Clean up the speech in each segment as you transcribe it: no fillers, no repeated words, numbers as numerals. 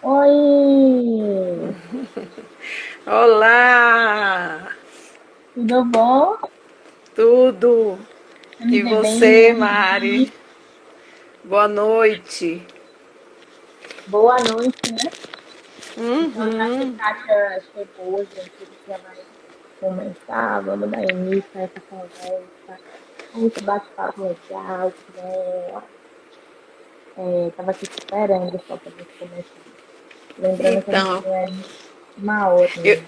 Oi, Olá, tudo bom? tudo? Você me E vê bem, me você, ouve Mari? bem? Boa noite. Boa noite, né? Então, já que Uhum. Kátia chegou, gente, a gente já vai começar, vamos dar início a essa conversa, a esse bate-papo legal que tava aqui esperando só pra gente começar. Lembrando que a gente Então, tem aí uma horinha eu, aí.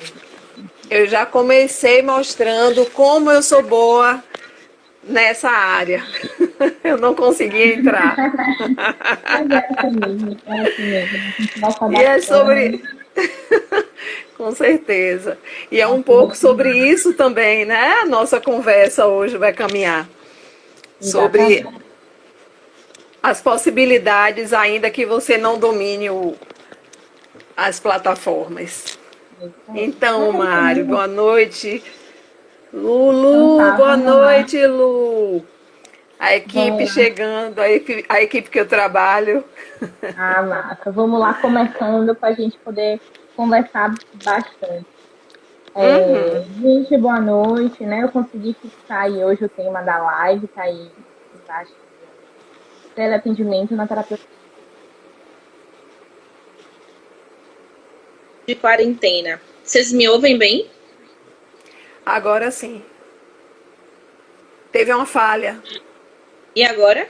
eu já comecei mostrando como eu sou boa nessa área. Eu não consegui entrar. Mas é assim mesmo, a gente vai se E é sobre. adaptando Com certeza. E é a um tudo pouco que sobre vem. isso também, né? A nossa conversa hoje vai caminhar. Sobre Exatamente. as possibilidades, ainda que você não domine as plataformas. É isso aí. Então, Mas é isso Mário, mesmo. boa noite. Então Lulu, tá, boa vamos lá. noite, Lu. A Vamos equipe lá. chegando, a equipe que eu trabalho. Ah, massa. Vamos lá começando para a gente poder conversar bastante. Uhum. Gente, boa noite, né? Eu consegui fixar aí hoje o tema da live, tá aí embaixo, teleatendimento na terapia. De quarentena. Vocês me ouvem bem? Agora sim. Teve uma falha. E agora?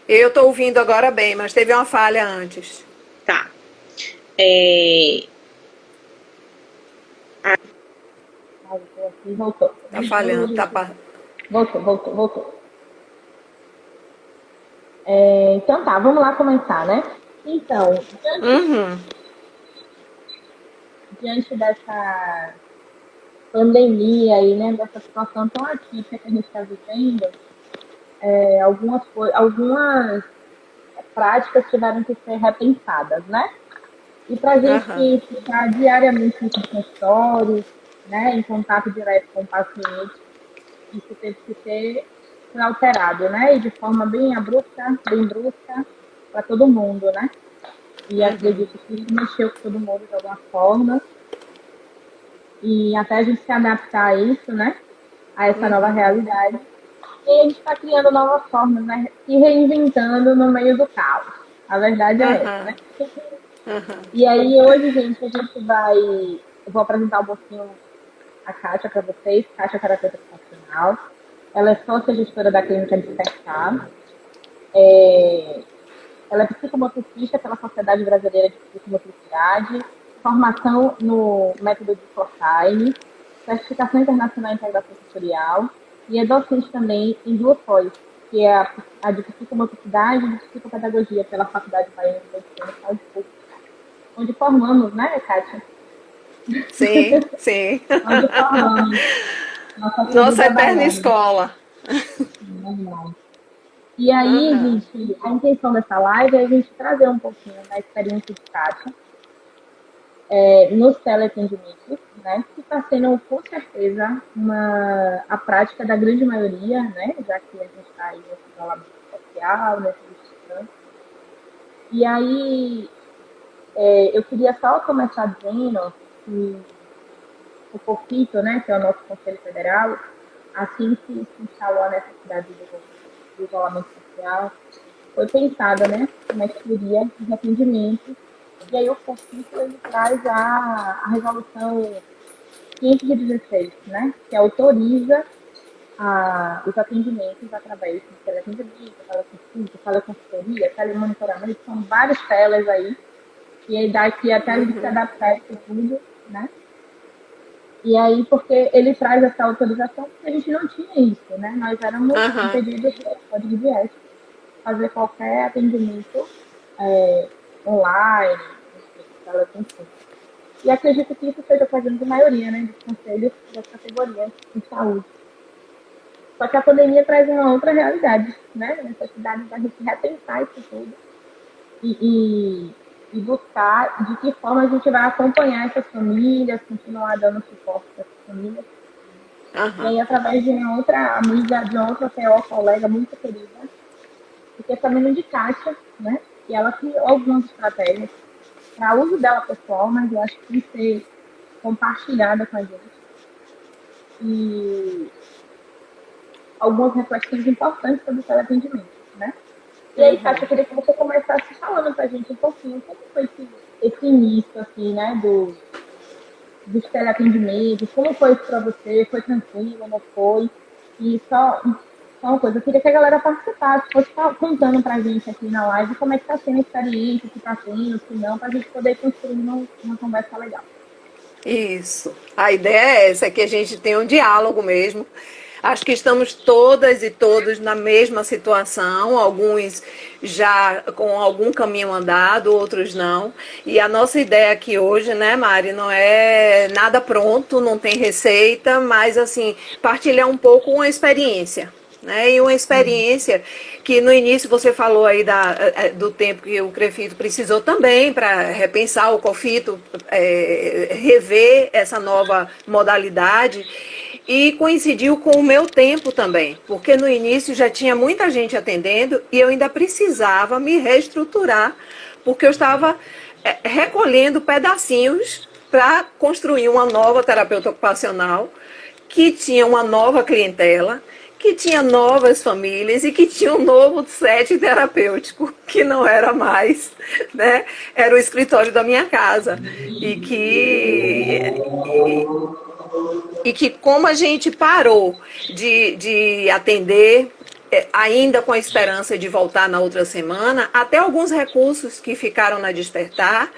Eu estou ouvindo agora bem, mas teve uma falha antes. Tá. É, Ah, eu tô aqui, voltou. Tá falhando, Voltou. Então tá, vamos lá começar, né? Então, Uhum. diante dessa pandemia aí, né, dessa situação tão atípica que a gente está vivendo, algumas práticas tiveram que ser repensadas, né? E para a Aham. gente ficar diariamente no consultório, né, em contato direto com o paciente, isso teve que ser alterado, né? E de forma bem abrupta, bem brusca, para todo mundo, né? E acredito que isso mexeu com todo mundo de alguma forma. E até a gente se adaptar a isso, né? A essa nova realidade. E a gente está criando novas formas, né? Se reinventando no meio do caos. A verdade é essa, né? Aham. Aham. E aí, hoje, gente, a gente vai. Eu vou apresentar um pouquinho a Kátia para vocês. Kátia é terapeuta ocupacional. Ela é sócia gestora da Clínica Despertar. Ela é psicomotricista pela Sociedade Brasileira de Psicomotricidade. Formação no método de Fortime. Certificação internacional em integração sensorial. E é docente também em duas pós, que é a de psicomotricidade e de psicopedagogia pela Faculdade Baiana de Medicina e Saúde Pública, onde formamos, né, Kátia? Sim, sim. Onde formamos nossa Nossa querida eterna Baiana. escola. Normal. E aí, Aham. gente, a intenção dessa live é a gente trazer um pouquinho da experiência de Kátia nos teleatendimentos, né? Que está sendo, com certeza, a prática da grande maioria, né? Já que a gente está aí nesse isolamento social, nesse distância. E aí, eu queria só começar dizendo que o COFITO, né, que é o nosso Conselho Federal, assim que se instalou a necessidade do isolamento social, foi pensada, né, uma estudia de atendimento, e aí o COFITO ele traz a resolução 516, né, que autoriza os atendimentos através de teleatendimento, teleconsulta, teleconsultoria, telemonitoramento, são várias telas aí, e aí daqui até a gente se adaptar a isso tudo, né, e aí, porque ele traz essa autorização, porque a gente não tinha isso, né? Nós éramos Aham. impedidos pelo código de ética fazer qualquer atendimento online, enfim, teleconsulta. E acredito que isso seja fazendo de maioria, né, dos conselhos das categorias de saúde. Só que a pandemia traz uma outra realidade, né? A necessidade da gente repensar isso tudo e buscar de que forma a gente vai acompanhar essas famílias, continuar dando suporte para essas famílias. E Aham. aí, através de uma outra amiga, de uma outra PO, colega muito querida, fiquei sabendo de Kátia, né? E ela criou algumas estratégias para uso dela pessoal, mas eu acho que tem que ser compartilhada com a gente. E algumas reflexões importantes sobre o teleatendimento, né? E aí, Kátia, eu queria que você começasse falando para a gente um pouquinho como foi esse início, assim, né, dos teleatendimentos, como foi isso para você, foi tranquilo, não foi? E só uma coisa, eu queria que a galera participasse, fosse contando pra gente aqui na live como é que tá sendo a experiência, se tá sendo, se não, pra gente poder construir uma conversa legal. Isso. A ideia é essa, é que a gente tenha um diálogo mesmo. Acho que estamos todas e todos na mesma situação, alguns já com algum caminho andado, outros não. E a nossa ideia aqui hoje, né, Mari, não é nada pronto, não tem receita, mas assim, partilhar um pouco uma experiência. Né? E uma experiência que no início você falou aí do tempo que o CREFITO precisou também para repensar o COFITO, rever essa nova modalidade. E coincidiu com o meu tempo também, porque no início já tinha muita gente atendendo e eu ainda precisava me reestruturar, porque eu estava recolhendo pedacinhos para construir uma nova terapeuta ocupacional que tinha uma nova clientela, que tinha novas famílias e que tinha um novo set terapêutico, que não era mais, né? Era o escritório da minha casa. E que como a gente parou de atender, ainda com a esperança de voltar na outra semana, até alguns recursos que ficaram na Despertar,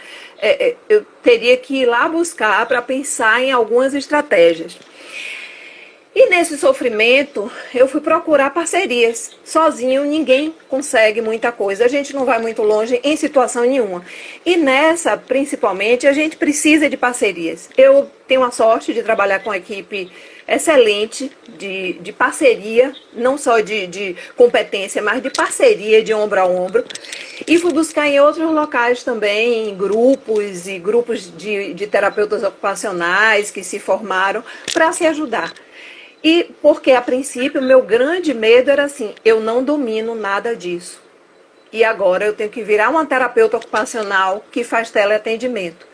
eu teria que ir lá buscar para pensar em algumas estratégias. E nesse sofrimento, eu fui procurar parcerias. Sozinho, ninguém consegue muita coisa. A gente não vai muito longe em situação nenhuma. E nessa, principalmente, a gente precisa de parcerias. Eu tenho a sorte de trabalhar com uma equipe excelente de parceria, não só de competência, mas de parceria, de ombro a ombro. E fui buscar em outros locais também, em grupos de terapeutas ocupacionais que se formaram para se ajudar. E porque, a princípio, meu grande medo era assim, eu não domino nada disso. E agora eu tenho que virar uma terapeuta ocupacional que faz teleatendimento.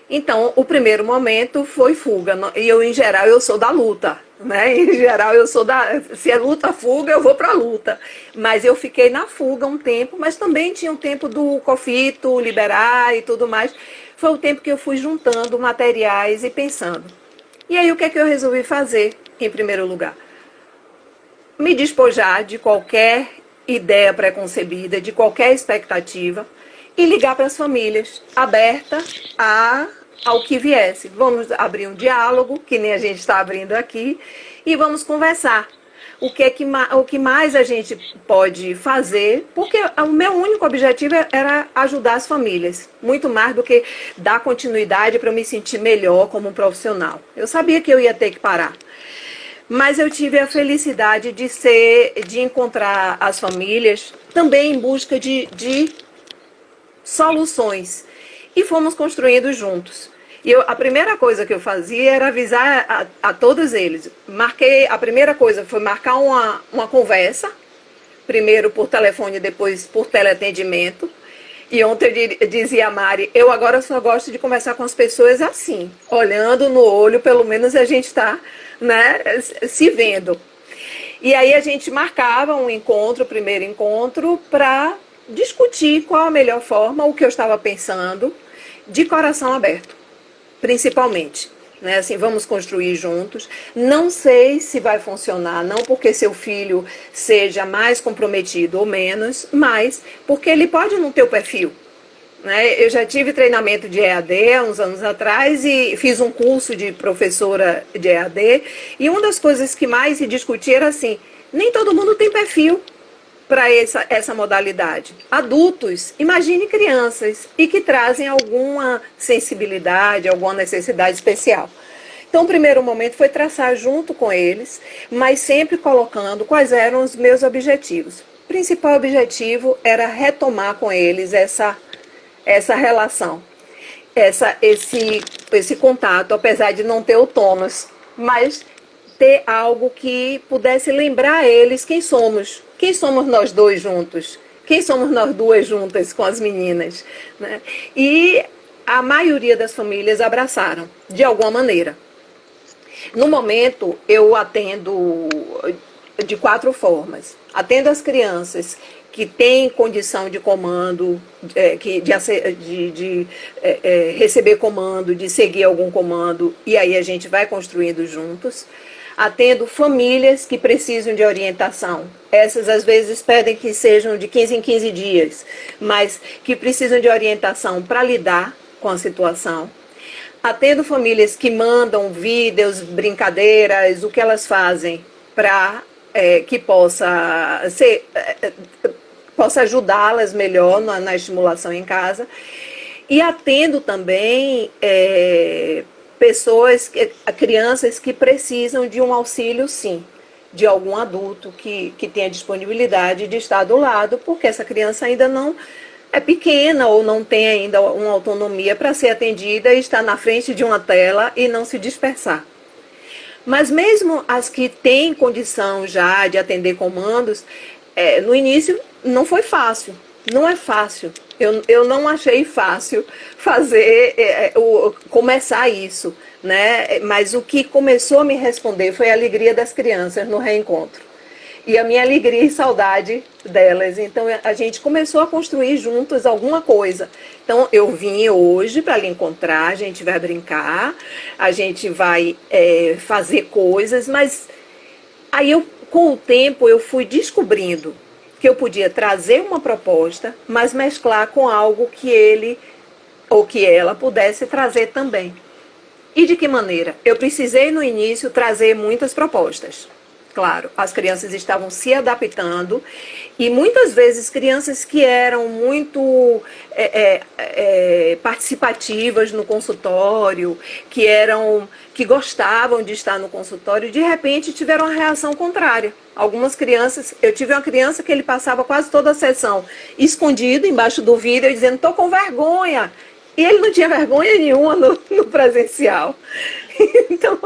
Então, o primeiro momento foi fuga. E eu, em geral, eu sou da luta. Né? Em geral, eu sou da... Se é luta, fuga, eu vou para a luta. Mas eu fiquei na fuga um tempo, mas também tinha um tempo do COFITO, liberar e tudo mais. Foi o tempo que eu fui juntando materiais e pensando. E aí, o que é que eu resolvi fazer? Em primeiro lugar, me despojar de qualquer ideia preconcebida, de qualquer expectativa e ligar para as famílias, aberta ao que viesse. Vamos abrir um diálogo, que nem a gente está abrindo aqui, e vamos conversar. O que mais a gente pode fazer, porque o meu único objetivo era ajudar as famílias, muito mais do que dar continuidade para eu me sentir melhor como um profissional. Eu sabia que eu ia ter que parar. Mas eu tive a felicidade de encontrar as famílias também em busca de soluções. E fomos construindo juntos. E a primeira coisa que eu fazia era avisar a todos eles. A primeira coisa foi marcar uma conversa, primeiro por telefone, depois por teleatendimento. E ontem eu dizia a Mari, eu agora só gosto de conversar com as pessoas assim, olhando no olho, pelo menos a gente está, né, se vendo. E aí a gente marcava um encontro, o primeiro encontro, para discutir qual a melhor forma, o que eu estava pensando, de coração aberto, principalmente. Né, assim, vamos construir juntos. Não sei se vai funcionar, não porque seu filho seja mais comprometido ou menos, mas porque ele pode não ter o perfil. Né? Eu já tive treinamento de EAD há uns anos atrás e fiz um curso de professora de EAD. E uma das coisas que mais se discutia era assim, nem todo mundo tem perfil para essa modalidade. Adultos, imagine crianças, e que trazem alguma sensibilidade, alguma necessidade especial. Então, o primeiro momento foi traçar junto com eles, mas sempre colocando quais eram os meus objetivos. O principal objetivo era retomar com eles essa relação, esse contato, apesar de não ter o tônus, mas ter algo que pudesse lembrar a eles quem somos nós dois juntos. Quem somos nós duas juntas com as meninas? Né? E a maioria das famílias abraçaram, de alguma maneira. No momento, eu atendo de 4 formas. Atendo as crianças que têm condição de comando, de receber comando, de seguir algum comando, e aí a gente vai construindo juntos. Atendo famílias que precisam de orientação. Essas, às vezes, pedem que sejam de 15 em 15 dias, mas que precisam de orientação para lidar com a situação. Atendo famílias que mandam vídeos, brincadeiras, o que elas fazem para que possa ajudá-las melhor na estimulação em casa. E atendo também crianças que precisam de um auxílio, sim, de algum adulto que tenha disponibilidade de estar do lado, porque essa criança ainda não é pequena ou não tem ainda uma autonomia para ser atendida e estar na frente de uma tela e não se dispersar. Mas mesmo as que têm condição já de atender comandos, no início não foi fácil, não é fácil. Eu não achei fácil começar isso, né? Mas o que começou a me responder foi a alegria das crianças no reencontro. E a minha alegria e saudade delas. Então, a gente começou a construir juntos alguma coisa. Então, eu vim hoje para lhe encontrar, a gente vai brincar, a gente vai fazer coisas, mas aí, com o tempo, eu fui descobrindo que eu podia trazer uma proposta, mas mesclar com algo que ele ou que ela pudesse trazer também. E de que maneira? Eu precisei, no início, trazer muitas propostas. Claro, as crianças estavam se adaptando e muitas vezes crianças que eram muito participativas no consultório, que gostavam de estar no consultório, de repente tiveram uma reação contrária. Algumas crianças, eu tive uma criança que ele passava quase toda a sessão escondido embaixo do vidro dizendo, estou com vergonha. E ele não tinha vergonha nenhuma no presencial. Então,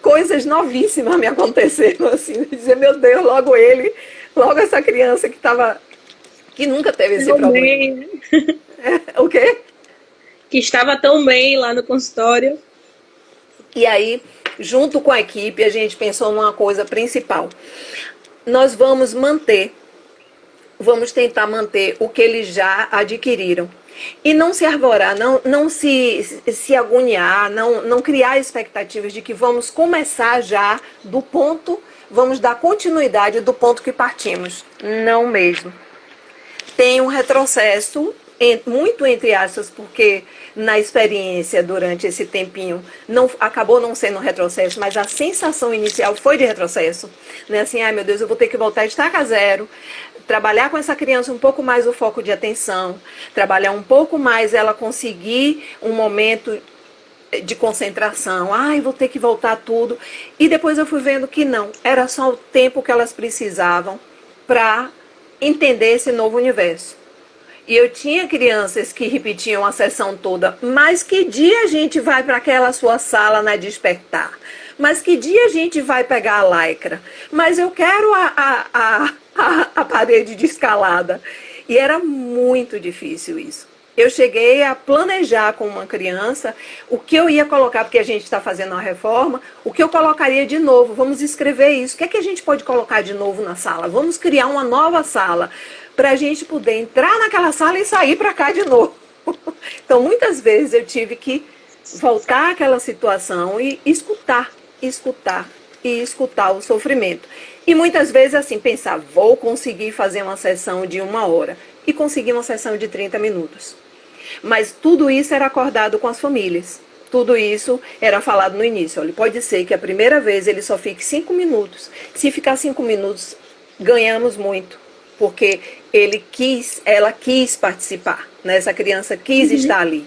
coisas novíssimas me aconteceram, assim, dizer, meu Deus, logo essa criança que nunca teve esse problema. Bem. O quê? Que estava tão bem lá no consultório. E aí, junto com a equipe, a gente pensou numa coisa principal. Nós vamos tentar manter o que eles já adquiriram. E não se arvorar, não se agoniar, não criar expectativas de que vamos começar já do ponto, vamos dar continuidade do ponto que partimos. Não mesmo. Tem um retrocesso, muito entre aspas, porque na experiência durante esse tempinho acabou não sendo um retrocesso, mas a sensação inicial foi de retrocesso. Né? Assim, ai meu Deus, eu vou ter que voltar a estaca zero. Trabalhar com essa criança um pouco mais o foco de atenção, trabalhar um pouco mais ela conseguir um momento de concentração, vou ter que voltar tudo. E depois eu fui vendo que não, era só o tempo que elas precisavam para entender esse novo universo. E eu tinha crianças que repetiam a sessão toda, mas que dia a gente vai para aquela sua sala na Despertar? Mas que dia a gente vai pegar a lycra? Mas eu quero a parede de escalada. E era muito difícil isso. Eu cheguei a planejar com uma criança o que eu ia colocar, porque a gente está fazendo uma reforma, o que eu colocaria de novo. Vamos escrever isso. O que é que a gente pode colocar de novo na sala? Vamos criar uma nova sala para a gente poder entrar naquela sala e sair para cá de novo. Então, muitas vezes eu tive que voltar àquela situação e escutar o sofrimento. E muitas vezes assim, pensar, vou conseguir fazer uma sessão de 1 hora e conseguir uma sessão de 30 minutos. Mas tudo isso era acordado com as famílias. Tudo isso era falado no início. Olha, pode ser que a primeira vez ele só fique 5 minutos. Se ficar 5 minutos, ganhamos muito. Porque ela quis participar, né? Essa criança quis estar ali.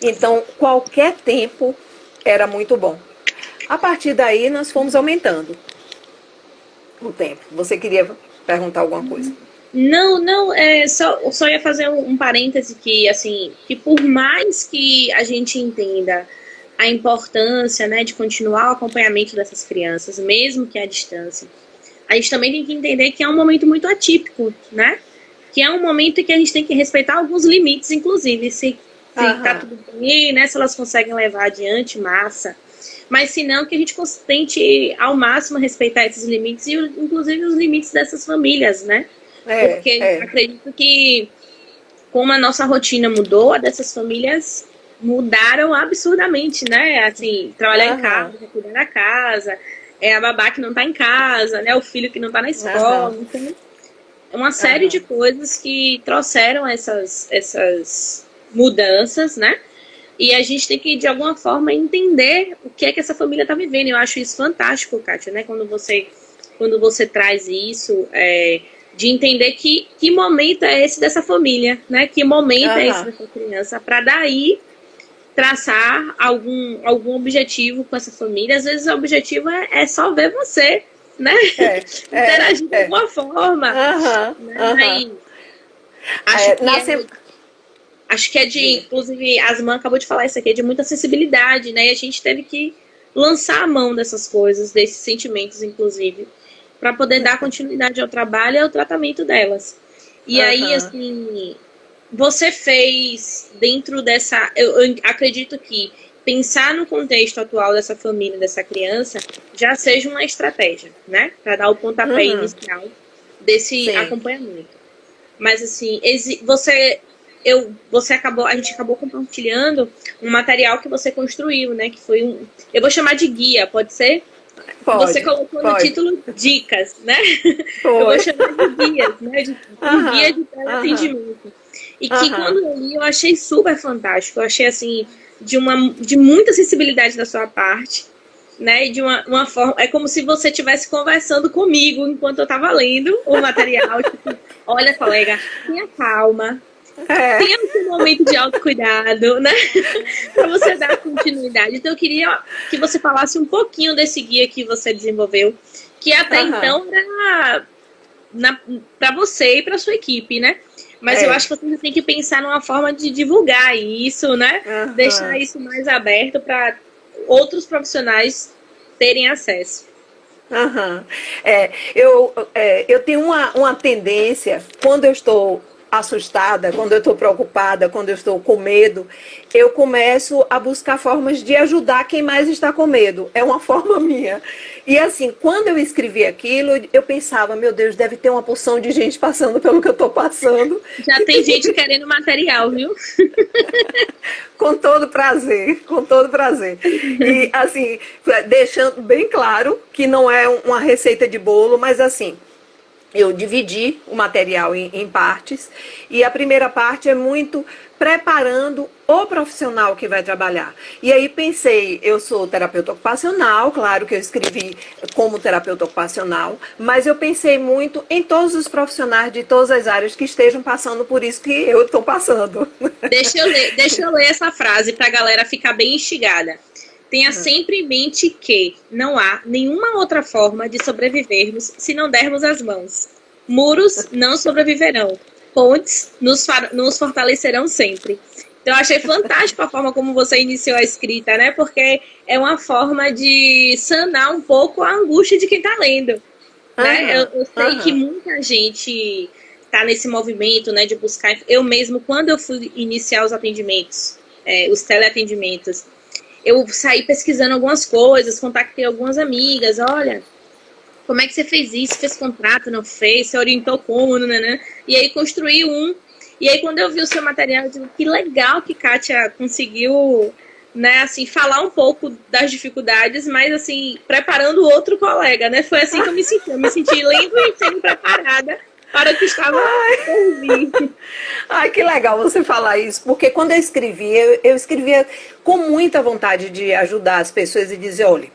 Então, qualquer tempo era muito bom. A partir daí, nós fomos aumentando o tempo. Você queria perguntar alguma coisa? Não, só ia fazer um parêntese que, assim, que por mais que a gente entenda a importância, né, de continuar o acompanhamento dessas crianças, mesmo que à distância, a gente também tem que entender que é um momento muito atípico, né? que é um momento em que a gente tem que respeitar alguns limites, inclusive, se tá tudo bem, né? Se elas conseguem levar adiante, massa. Mas se não, que a gente tente ao máximo respeitar esses limites, e inclusive os limites dessas famílias, né? Porque acredito que, como a nossa rotina mudou, a dessas famílias mudaram absurdamente, né? Assim, trabalhar em casa, cuidar da casa, a babá que não tá em casa, né? O filho que não tá na escola. Então, é uma série de coisas que trouxeram essas mudanças, né? E a gente tem que, de alguma forma, entender o que é que essa família está vivendo. Eu acho isso fantástico, Kátia, né? Quando você traz isso, de entender que momento é esse dessa família, né? Que momento é esse dessa criança, para daí traçar algum objetivo com essa família. Às vezes o objetivo é só ver você, né? Interagir de alguma forma. Né? Acho que inclusive, a Asman acabou de falar isso aqui, é de muita sensibilidade, né? E a gente teve que lançar a mão dessas coisas, desses sentimentos, inclusive, para poder dar continuidade ao trabalho e ao tratamento delas. E aí, assim, você fez dentro dessa... Eu acredito que pensar no contexto atual dessa família, dessa criança, já seja uma estratégia, né? Para dar o pontapé inicial desse acompanhamento. Mas, assim, a gente acabou compartilhando um material que você construiu, né? Que foi eu vou chamar de guia, pode ser? Você colocou no título dicas, né? Eu vou chamar de guias, né? Um guia de teleatendimento. E que quando eu li, eu achei super fantástico. Eu achei, assim, de muita sensibilidade da sua parte, né? E de uma forma... É como se você estivesse conversando comigo enquanto eu estava lendo o material. Tipo, olha, colega, tenha calma. Tenha um momento de autocuidado, né? Para você dar continuidade. Então, eu queria que você falasse um pouquinho desse guia que você desenvolveu, que até então era para você e para sua equipe, né? Mas eu acho que você tem que pensar numa forma de divulgar isso, né? Deixar isso mais aberto para outros profissionais terem acesso. Eu tenho uma tendência, quando eu estou assustada, quando eu estou preocupada, quando eu estou com medo, eu começo a buscar formas de ajudar quem mais está com medo. É uma forma minha. E assim, quando eu escrevi aquilo, eu pensava, meu Deus, deve ter uma porção de gente passando pelo que eu estou passando. Já tem gente querendo material, viu? Com todo prazer, com todo prazer. E assim, deixando bem claro que não é uma receita de bolo, mas assim, eu dividi o material em partes, e a primeira parte é muito preparando o profissional que vai trabalhar. E aí pensei, eu sou terapeuta ocupacional, claro que eu escrevi como terapeuta ocupacional, mas eu pensei muito em todos os profissionais de todas as áreas que estejam passando por isso que eu estou passando. Deixa eu ler essa frase para a galera ficar bem instigada. Tenha sempre em mente que não há nenhuma outra forma de sobrevivermos se não dermos as mãos. Muros não sobreviverão. Pontes nos fortalecerão sempre. Então, eu achei fantástico a forma como você iniciou a escrita, né? Porque é uma forma de sanar um pouco a angústia de quem está lendo. Né? Eu sei que muita gente está nesse movimento, né, de buscar... Eu mesmo, quando eu fui iniciar os atendimentos, os teleatendimentos, eu saí pesquisando algumas coisas, contactei algumas amigas, olha, como é que você fez isso? Fez contrato, não fez? Você orientou como, né? E aí construí e aí quando eu vi o seu material, eu digo, que legal que Kátia conseguiu, né, assim, falar um pouco das dificuldades, mas assim, preparando outro colega, né? Foi assim que eu me senti lendo e sendo preparada para o que estava por vir. Ai, que legal você falar isso, porque quando eu escrevia com muita vontade de ajudar as pessoas e dizer, olha,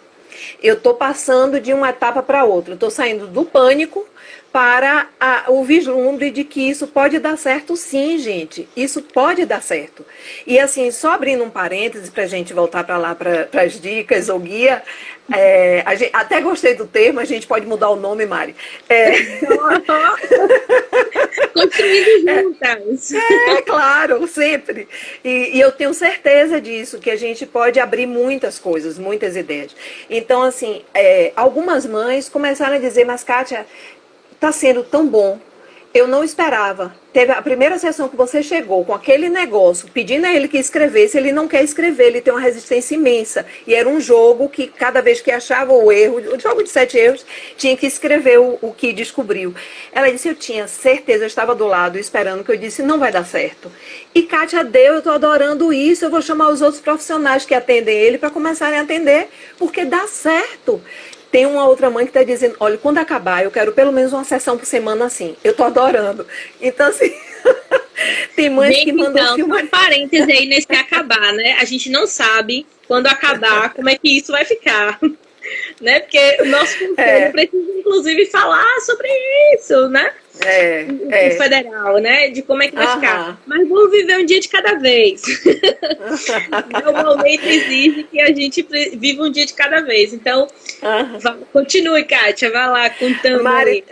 eu estou passando de uma etapa para outra, eu estou saindo do pânico para o vislumbre de que isso pode dar certo sim, gente. Isso pode dar certo. E assim, só abrindo um parêntese para a gente voltar para lá, para as dicas ou guia, até gostei do termo, a gente pode mudar o nome, Mari. Construindo juntas. Claro, sempre. E eu tenho certeza disso, que a gente pode abrir muitas coisas, muitas ideias. Então, assim, algumas mães começaram a dizer, mas Kátia, está sendo tão bom. eu não esperava. Teve a primeira sessão que você chegou com aquele negócio, pedindo a ele que escrevesse, ele não quer escrever, ele tem uma resistência imensa. E era um jogo que cada vez que achava o erro, o jogo de 7 erros, tinha que escrever o que descobriu. Ela disse, eu tinha certeza, eu estava do lado esperando, que eu disse, não vai dar certo. E Kátia deu, eu estou adorando isso, eu vou chamar os outros profissionais que atendem ele para começarem a atender, porque dá certo. Tem uma outra mãe que está dizendo, olha, quando acabar, eu quero pelo menos uma sessão por semana assim. Eu tô adorando. Então, assim, tem mães que mandam filmar. Um parêntese aí nesse acabar, né? A gente não sabe, quando acabar, como é que isso vai ficar. Né? Porque o nosso conselho precisa, inclusive, falar sobre isso, né? O federal, né? De como é que vai ficar. Mas vamos viver um dia de cada vez. O momento exige que a gente viva um dia de cada vez. Então, continue, Kátia, vai lá contando. Mari,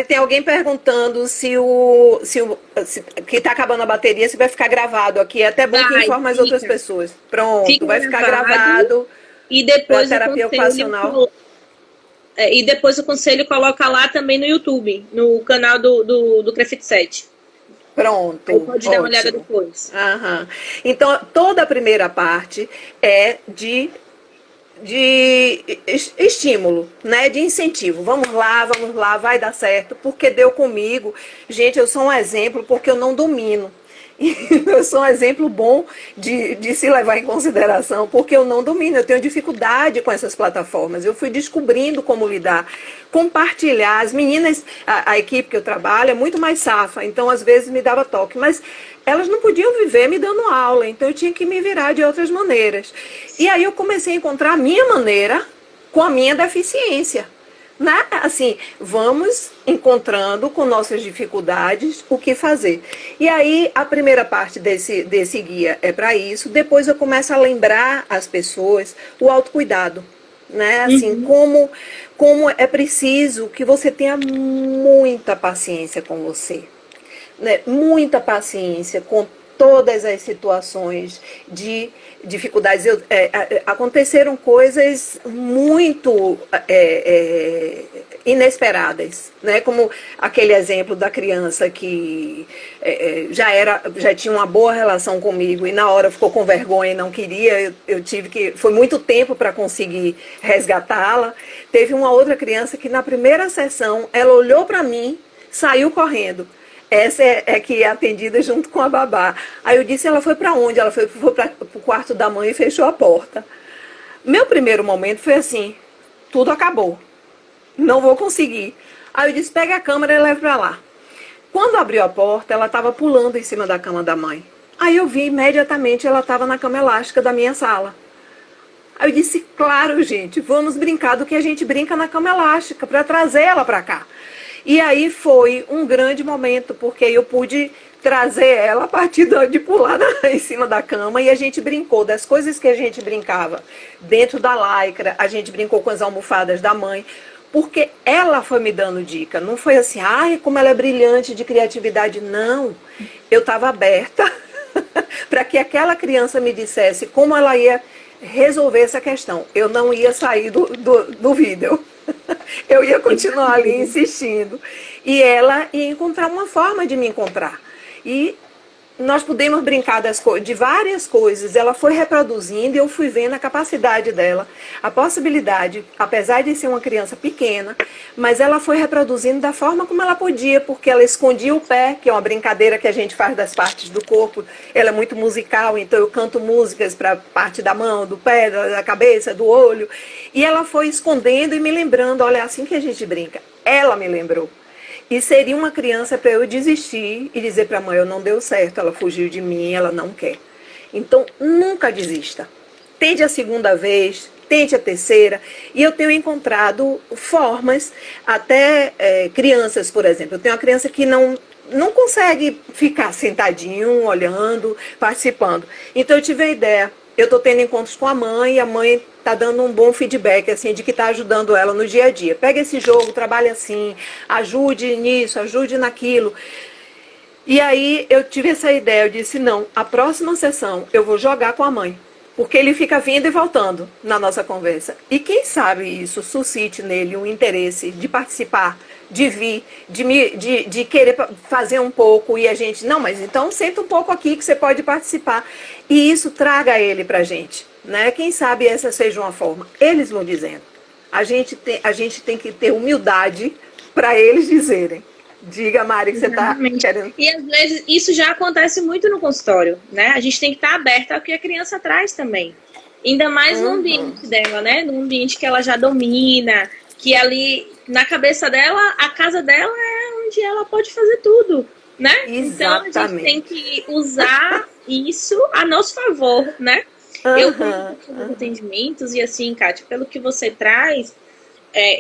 tem alguém perguntando se que está acabando a bateria, se vai ficar gravado aqui. É até bom que informe as outras pessoas. Pronto, vai ficar gravado. E depois terapia ocupacional. E depois o conselho coloca lá também no YouTube, no canal do CREFIT 7. Pronto. Aí pode dar uma olhada depois. Então, toda a primeira parte é de estímulo, né? De incentivo. Vamos lá, vai dar certo, porque deu comigo. Gente, eu sou um exemplo porque eu não domino. Eu sou um exemplo bom de se levar em consideração, porque eu não domino, eu tenho dificuldade com essas plataformas. Eu fui descobrindo como lidar, compartilhar. As meninas, a equipe que eu trabalho é muito mais safa, então às vezes me dava toque, mas elas não podiam viver me dando aula, então eu tinha que me virar de outras maneiras. E aí eu comecei a encontrar a minha maneira com a minha deficiência. Né? Assim, vamos encontrando com nossas dificuldades o que fazer. E aí, a primeira parte desse guia é para isso. Depois eu começo a lembrar as pessoas o autocuidado. Né? Assim, como é preciso que você tenha muita paciência com você. Né? Muita paciência com todas as situações de dificuldades. Aconteceram coisas muito inesperadas, né? Como aquele exemplo da criança que já tinha uma boa relação comigo e na hora ficou com vergonha e não queria. Eu tive que... Foi muito tempo para conseguir resgatá-la. Teve uma outra criança que na primeira sessão ela olhou para mim, saiu correndo. Essa é que é atendida junto com a babá. Aí eu disse, ela foi para onde? Ela foi para o quarto da mãe e fechou a porta. Meu primeiro momento foi assim, tudo acabou. Não vou conseguir. Aí eu disse, pega a câmera e leva para lá. Quando abriu a porta, ela estava pulando em cima da cama da mãe. Aí eu vi imediatamente, ela estava na cama elástica da minha sala. Aí eu disse, claro, gente, vamos brincar do que a gente brinca na cama elástica, para trazer ela para cá. E aí foi um grande momento, porque eu pude trazer ela a partir de pular em cima da cama, e a gente brincou das coisas que a gente brincava dentro da lycra, a gente brincou com as almofadas da mãe, porque ela foi me dando dica. Não foi assim, ai, como ela é brilhante de criatividade. Não, eu estava aberta para que aquela criança me dissesse como ela ia resolver essa questão. Eu não ia sair do vídeo. Eu ia continuar ali insistindo. E ela ia encontrar uma forma de me encontrar. E nós pudemos brincar de várias coisas. Ela foi reproduzindo e eu fui vendo a capacidade dela, a possibilidade, apesar de ser uma criança pequena, mas ela foi reproduzindo da forma como ela podia, porque ela escondia o pé, que é uma brincadeira que a gente faz das partes do corpo. Ela é muito musical, então eu canto músicas para parte da mão, do pé, da cabeça, do olho. E ela foi escondendo e me lembrando, olha, é assim que a gente brinca. Ela me lembrou. E seria uma criança para eu desistir e dizer para a mãe, eu não deu certo, ela fugiu de mim, ela não quer. Então, nunca desista. Tente a segunda vez, tente a terceira. E eu tenho encontrado formas, até crianças, por exemplo. Eu tenho uma criança que não consegue ficar sentadinho, olhando, participando. Então, eu tive a ideia. Eu estou tendo encontros com a mãe e a mãe está dando um bom feedback, assim, de que está ajudando ela no dia a dia. Pega esse jogo, trabalha assim, ajude nisso, ajude naquilo. E aí eu tive essa ideia, eu disse, não, a próxima sessão eu vou jogar com a mãe. Porque ele fica vindo e voltando na nossa conversa. E quem sabe isso suscite nele um interesse de participar de vir, de querer fazer um pouco, e a gente, não, mas então senta um pouco aqui que você pode participar. E isso traga ele para a gente, né? Quem sabe essa seja uma forma. Eles vão dizendo. A gente tem que ter humildade para eles dizerem. Diga, Mari, que você está querendo. E às vezes isso já acontece muito no consultório, né? A gente tem que estar aberta ao que a criança traz também. Ainda mais no ambiente dela, né? No ambiente que ela já domina, que ali, na cabeça dela, a casa dela é onde ela pode fazer tudo, né? Exatamente. Então a gente tem que usar isso a nosso favor, né? Eu conheço os atendimentos e assim, Kátia, pelo que você traz,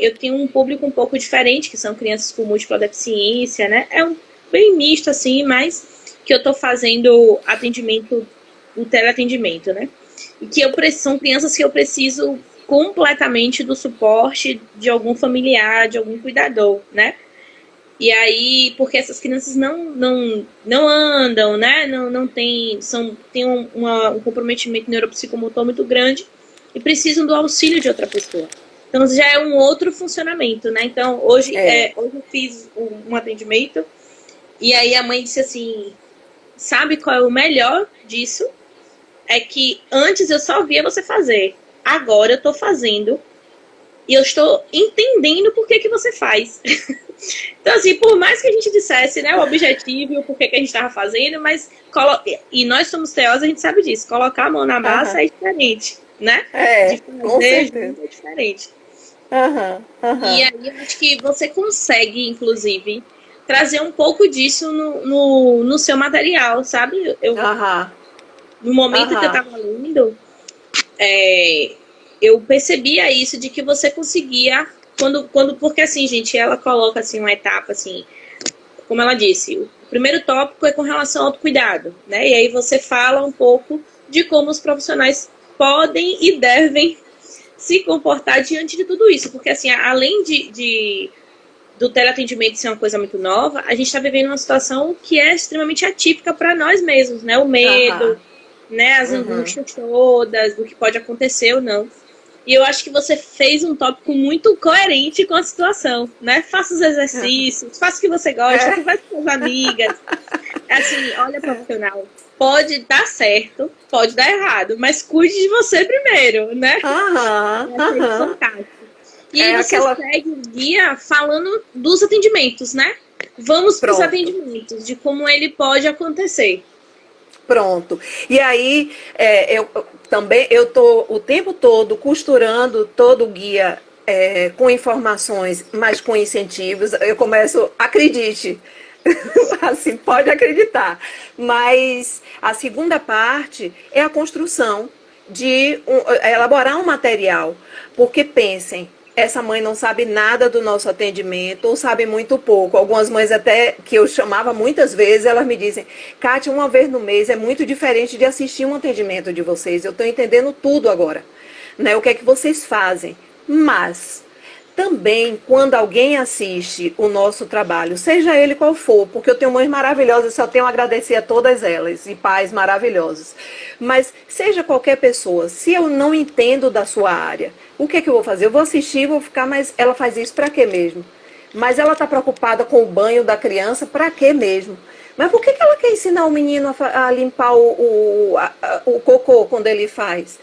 eu tenho um público um pouco diferente, que são crianças com múltipla deficiência, né? É bem misto assim, mas que eu tô fazendo atendimento, o teleatendimento, né? E que são crianças que eu preciso completamente do suporte de algum familiar, de algum cuidador, né? E aí, porque essas crianças não andam, né? Não tem um comprometimento neuropsicomotor muito grande e precisam do auxílio de outra pessoa. Então já é um outro funcionamento, né? Então hoje eu fiz um atendimento e aí a mãe disse assim, sabe qual é o melhor disso? É que antes eu só via você fazer. Agora eu tô fazendo e eu estou entendendo por que você faz. Então, assim, por mais que a gente dissesse, né, o objetivo e o porquê que a gente estava fazendo, mas e nós somos teóricos, a gente sabe disso. Colocar a mão na massa é diferente, né? De fazer, com certeza. É diferente. E aí eu acho que você consegue, inclusive, trazer um pouco disso no seu material, sabe? No momento que eu estava lendo, eu percebia isso, de que você conseguia, porque assim, gente, ela coloca assim uma etapa assim, como ela disse, o primeiro tópico é com relação ao autocuidado, né? E aí você fala um pouco de como os profissionais podem e devem se comportar diante de tudo isso, porque assim, além do teleatendimento ser uma coisa muito nova, a gente está vivendo uma situação que é extremamente atípica para nós mesmos, né? O medo, né? As angústias todas, do que pode acontecer ou não. E eu acho que você fez um tópico muito coerente com a situação, né? Faça os exercícios, faça o que você gosta, converse com as amigas. Assim, olha, profissional, pode dar certo, pode dar errado, mas cuide de você primeiro, né? É fantástico. E aí você segue o guia falando dos atendimentos, né? Vamos para os atendimentos, de como ele pode acontecer. Pronto. E aí, eu estou o tempo todo costurando todo o guia com informações, mas com incentivos. Eu começo, acredite, assim, pode acreditar. Mas a segunda parte é a construção de elaborar um material. Porque pensem, essa mãe não sabe nada do nosso atendimento, ou sabe muito pouco. Algumas mães até, que eu chamava muitas vezes, elas me dizem, Kátia, uma vez no mês é muito diferente de assistir um atendimento de vocês. Eu estou entendendo tudo agora, né? O que é que vocês fazem. Mas também, quando alguém assiste o nosso trabalho, seja ele qual for, porque eu tenho mães maravilhosas, só tenho a agradecer a todas elas, e pais maravilhosos. Mas seja qualquer pessoa, se eu não entendo da sua área, o que é que eu vou fazer? Eu vou assistir, vou ficar, mas ela faz isso para quê mesmo? Mas ela está preocupada com o banho da criança, para quê mesmo? Mas por que ela quer ensinar o menino a limpar o cocô quando ele faz?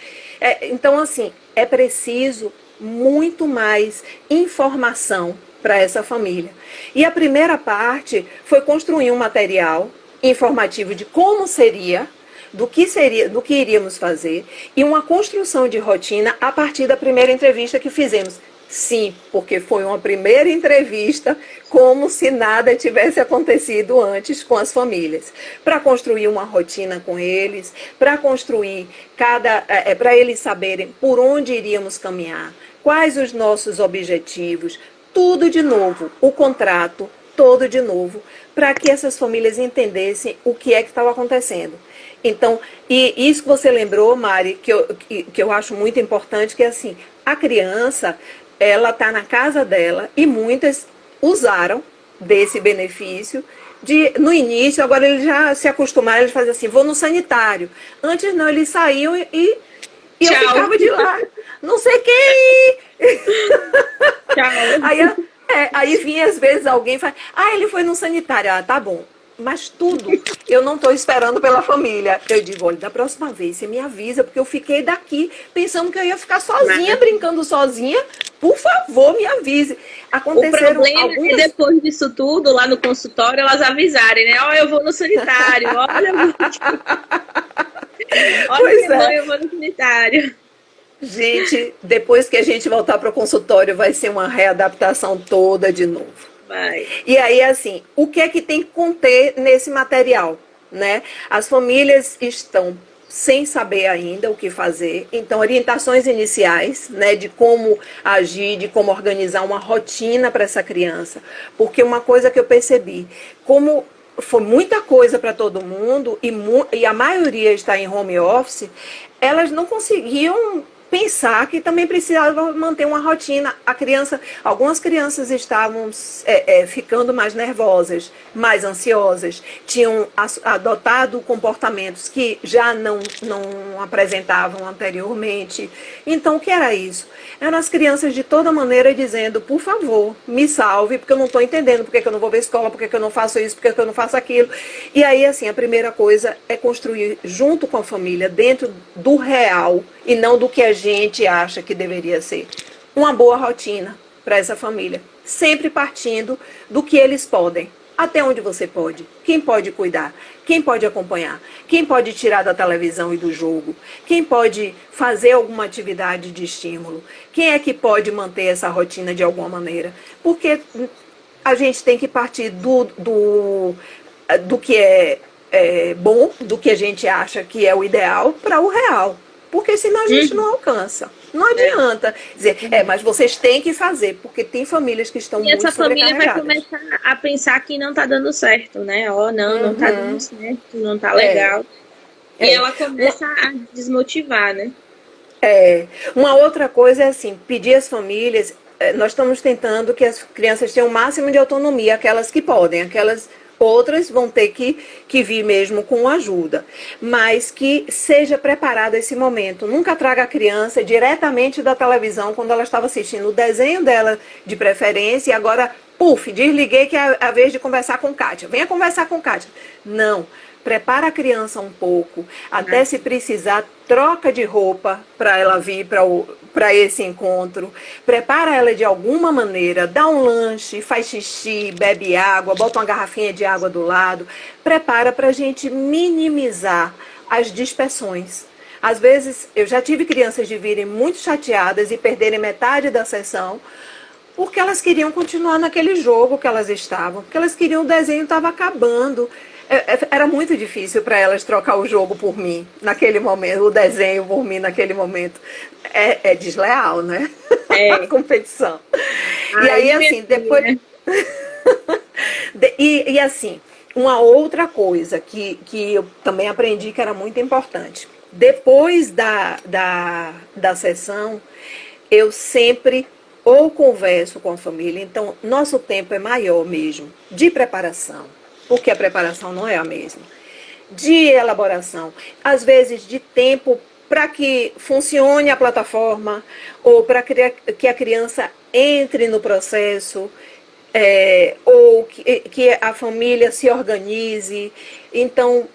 Então, assim, é preciso muito mais informação para essa família. E a primeira parte foi construir um material informativo de como seria, do que iríamos fazer, e uma construção de rotina a partir da primeira entrevista que fizemos. Sim, porque foi uma primeira entrevista como se nada tivesse acontecido antes com as famílias. Para construir uma rotina com eles, para construir para eles saberem por onde iríamos caminhar, quais os nossos objetivos, tudo de novo, o contrato todo de novo, para que essas famílias entendessem o que é que estava acontecendo. Então, e isso que você lembrou, Mari, que eu acho muito importante, que é assim, a criança, ela está na casa dela e muitas usaram desse benefício. No início, agora eles já se acostumaram, eles fazem assim, vou no sanitário. Antes não, eles saíam e eu ficava de lá. Não sei quem. Tchau. Aí Aí vinha às vezes alguém e fala, ele foi no sanitário. Tá bom. Mas tudo eu não estou esperando pela família. Eu digo, olha, da próxima vez você me avisa, porque eu fiquei daqui pensando que eu ia ficar sozinha, brincando sozinha. Por favor, me avise. Aconteceram o problema é depois disso tudo, lá no consultório, elas avisarem, né? Eu vou no sanitário, olha, eu vou no sanitário. Gente, depois que a gente voltar para o consultório, vai ser uma readaptação toda de novo. Vai. E aí, assim, o que é que tem que conter nesse material, né? As famílias estão sem saber ainda o que fazer, então orientações iniciais, né, de como agir, de como organizar uma rotina para essa criança, porque uma coisa que eu percebi, como foi muita coisa para todo mundo e a maioria está em home office, elas não conseguiam pensar que também precisava manter uma rotina. Algumas crianças estavam ficando mais nervosas, mais ansiosas, tinham adotado comportamentos que já não apresentavam anteriormente. Então, o que era isso? Eram as crianças de toda maneira dizendo, por favor, me salve, porque eu não estou entendendo porque que eu não vou ver escola, porque que eu não faço isso, porque que eu não faço aquilo. E aí, assim, a primeira coisa é construir junto com a família, dentro do real, e não do que a gente acha que deveria ser, uma boa rotina para essa família, sempre partindo do que eles podem, até onde você pode, quem pode cuidar, quem pode acompanhar, quem pode tirar da televisão e do jogo, quem pode fazer alguma atividade de estímulo, quem é que pode manter essa rotina de alguma maneira, porque a gente tem que partir do que é bom, do que a gente acha que é o ideal, para o real. Porque senão a gente não alcança. Não adianta dizer, mas vocês têm que fazer, porque tem famílias que estão muito sobrecarregadas. E essa família vai começar a pensar que não está dando certo, né? Não está dando certo, não está legal. E ela começa a desmotivar, né? Uma outra coisa é assim, pedir às famílias, nós estamos tentando que as crianças tenham o máximo de autonomia, aquelas que podem, outras vão ter que vir mesmo com ajuda, mas que seja preparado esse momento. Nunca traga a criança diretamente da televisão quando ela estava assistindo o desenho dela de preferência e agora, desliguei que é a vez de conversar com Kátia. Venha conversar com Kátia. Não. Prepara a criança um pouco, até se precisar, troca de roupa para ela vir para esse encontro, prepara ela de alguma maneira, dá um lanche, faz xixi, bebe água, bota uma garrafinha de água do lado, prepara para a gente minimizar as dispersões. Às vezes, eu já tive crianças de virem muito chateadas e perderem metade da sessão, porque elas queriam continuar naquele jogo que elas estavam, porque elas queriam, o desenho estava acabando. Era muito difícil para elas trocar o jogo por mim naquele momento, o desenho por mim naquele momento. É desleal, né? A competição. E aí, assim, depois. e assim, uma outra coisa que eu também aprendi que era muito importante. Depois da sessão, eu sempre ou converso com a família, então nosso tempo é maior mesmo, de preparação. Porque a preparação não é a mesma. De elaboração, às vezes de tempo para que funcione a plataforma ou para que a criança entre no processo, ou que a família se organize. Então,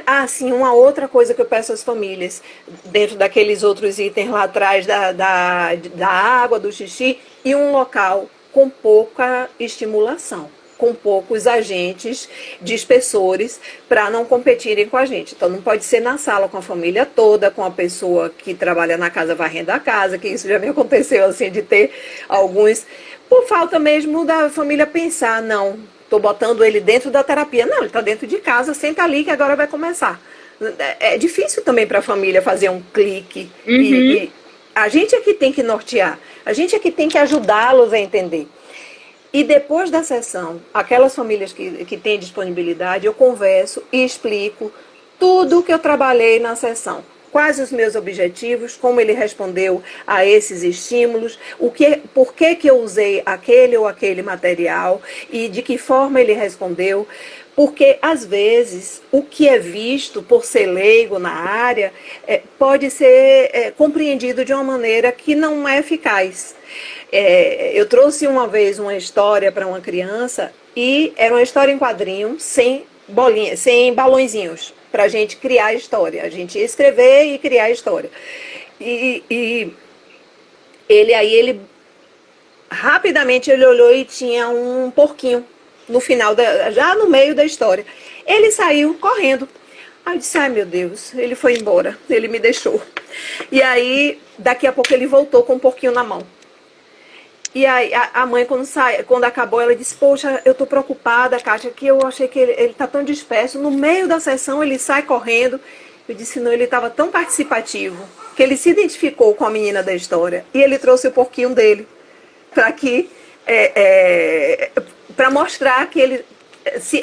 assim, uma outra coisa que eu peço às famílias, dentro daqueles outros itens lá atrás da água, do xixi, e um local com pouca estimulação, com poucos agentes dispersores para não competirem com a gente. Então não pode ser na sala com a família toda, com a pessoa que trabalha na casa varrendo a casa, que isso já me aconteceu assim, de ter alguns, por falta mesmo da família pensar, não, estou botando ele dentro da terapia. Não, ele está dentro de casa, senta ali que agora vai começar. É difícil também para a família fazer um clique. E a gente é que tem que nortear, a gente é que tem que ajudá-los a entender. E depois da sessão, aquelas famílias que têm disponibilidade, eu converso e explico tudo o que eu trabalhei na sessão. Quais os meus objetivos, como ele respondeu a esses estímulos, por que eu usei aquele ou aquele material e de que forma ele respondeu. Porque, às vezes, o que é visto por ser leigo na área pode ser compreendido de uma maneira que não é eficaz. Eu trouxe uma vez uma história para uma criança e era uma história em quadrinho, sem bolinhas, sem balõezinhos, para a gente criar a história. A gente ia escrever e criar a história. E ele rapidamente ele olhou e tinha um porquinho no final, já no meio da história. Ele saiu correndo. Aí eu disse, ai meu Deus, ele foi embora, ele me deixou. E aí, daqui a pouco ele voltou com um porquinho na mão. E aí a mãe, quando acabou, ela disse, poxa, eu tô preocupada, Kátia, que eu achei que ele tá tão disperso. No meio da sessão ele sai correndo. Eu disse, não, ele estava tão participativo, que ele se identificou com a menina da história. E ele trouxe o porquinho dele, para mostrar que ele...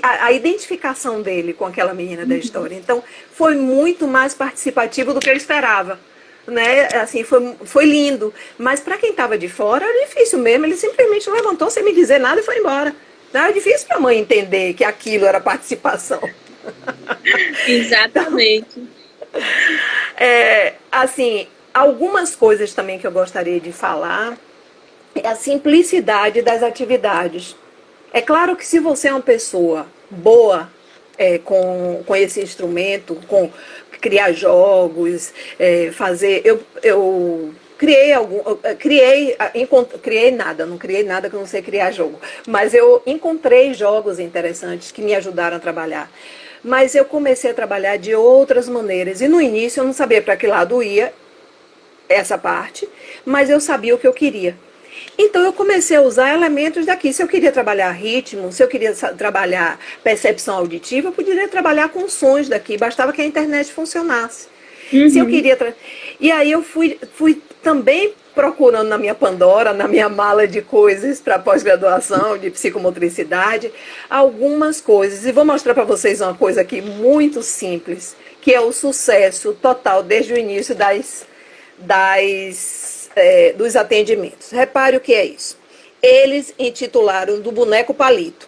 a identificação dele com aquela menina da história. Então, foi muito mais participativo do que eu esperava. Né? Assim, foi lindo. Mas para quem estava de fora, era difícil mesmo. Ele simplesmente levantou sem me dizer nada e foi embora. Era difícil para a mãe entender que aquilo era participação. Exatamente. Assim, algumas coisas também que eu gostaria de falar é a simplicidade das atividades. É claro que se você é uma pessoa boa com esse instrumento, com criar jogos, fazer... Eu criei nada, não criei nada que eu não sei criar jogo. Mas eu encontrei jogos interessantes que me ajudaram a trabalhar. Mas eu comecei a trabalhar de outras maneiras. E no início eu não sabia para que lado ia essa parte, mas eu sabia o que eu queria. Então eu comecei a usar elementos daqui. Se eu queria trabalhar ritmo, se eu queria trabalhar percepção auditiva, eu poderia trabalhar com sons daqui, bastava que a internet funcionasse. Se eu queria E aí eu fui também procurando na minha Pandora, na minha mala de coisas para pós-graduação de psicomotricidade, algumas coisas. E vou mostrar para vocês uma coisa aqui muito simples, que é o sucesso total desde o início dos atendimentos. Repare o que é isso. Eles intitularam do boneco palito.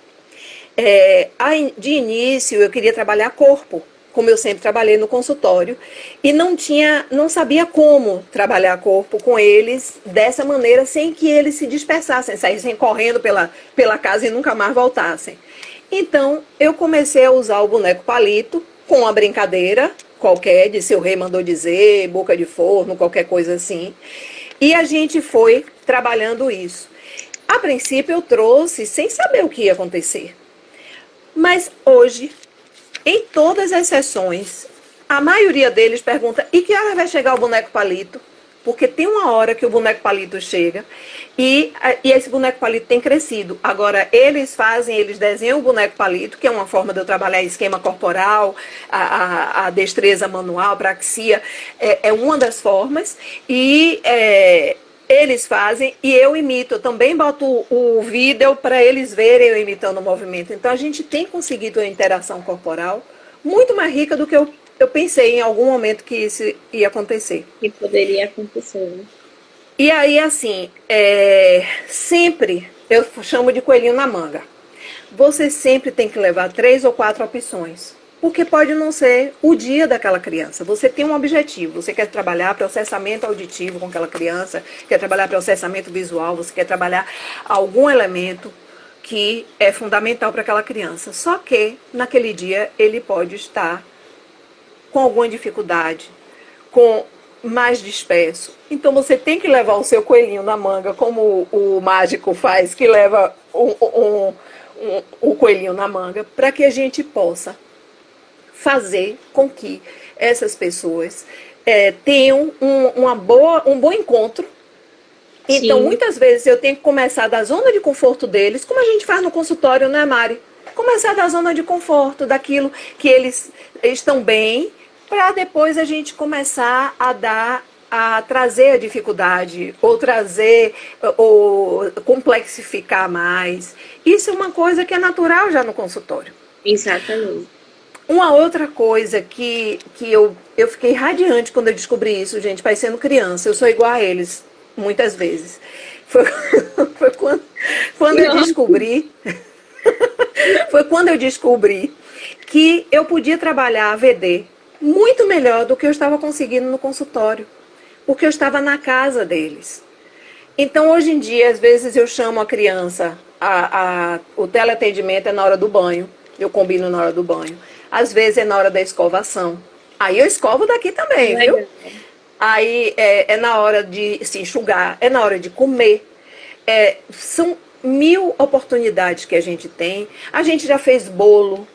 De início eu queria trabalhar corpo, como eu sempre trabalhei no consultório, e não sabia como trabalhar corpo com eles dessa maneira, sem que eles se dispersassem, saíssem correndo pela casa e nunca mais voltassem. Então, eu comecei a usar o boneco palito com uma brincadeira qualquer, de Seu Rei Mandou Dizer, boca de forno, qualquer coisa assim, e a gente foi trabalhando isso. A princípio, eu trouxe sem saber o que ia acontecer. Mas hoje, em todas as sessões, a maioria deles pergunta, e que hora vai chegar o boneco palito? Porque tem uma hora que o boneco palito chega e esse boneco palito tem crescido. Agora, eles desenham o boneco palito, que é uma forma de eu trabalhar esquema corporal, a destreza manual, a praxia, é uma das formas. E eles fazem e eu imito. Eu também boto o vídeo para eles verem eu imitando o movimento. Então, a gente tem conseguido uma interação corporal muito mais rica do que eu pensei em algum momento que isso ia acontecer. Que poderia acontecer, né? E aí, assim, sempre eu chamo de coelhinho na manga. Você sempre tem que levar 3 ou 4 opções. Porque pode não ser o dia daquela criança. Você tem um objetivo. Você quer trabalhar processamento auditivo com aquela criança, quer trabalhar processamento visual, você quer trabalhar algum elemento que é fundamental para aquela criança. Só que, naquele dia, ele pode estar com alguma dificuldade, com mais disperso. Então você tem que levar o seu coelhinho na manga, como o mágico faz, que leva o coelhinho na manga, para que a gente possa fazer com que essas pessoas tenham um bom encontro. Então, muitas vezes eu tenho que começar da zona de conforto deles, como a gente faz no consultório, né, Mari? Começar da zona de conforto, daquilo que eles estão bem, para depois a gente começar a trazer a dificuldade, ou complexificar mais. Isso é uma coisa que é natural já no consultório. Exatamente. Uma outra coisa que eu fiquei radiante quando eu descobri isso, gente, parecendo criança, eu sou igual a eles, muitas vezes. Foi quando eu descobri... Foi quando eu descobri que eu podia trabalhar AVD muito melhor do que eu estava conseguindo no consultório, porque eu estava na casa deles. Então, hoje em dia, às vezes eu chamo a criança, o teleatendimento é na hora do banho, eu combino na hora do banho. Às vezes é na hora da escovação. Aí eu escovo daqui também, viu? Aí é na hora de se enxugar, é na hora de comer. São 1000 oportunidades que a gente tem. A gente já fez bolo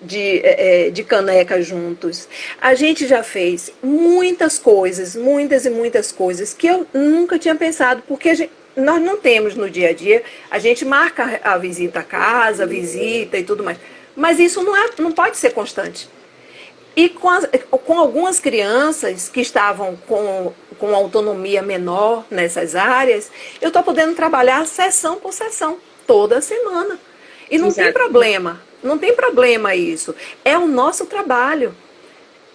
de caneca juntos. A gente já fez muitas coisas, muitas e muitas coisas que eu nunca tinha pensado, porque nós não temos no dia a dia, a gente marca a visita à casa, visita e tudo mais. Mas isso não pode ser constante. E com algumas crianças que estavam com autonomia menor nessas áreas, eu estou podendo trabalhar sessão por sessão, toda semana. E não tem problema. Não tem problema isso. É o nosso trabalho.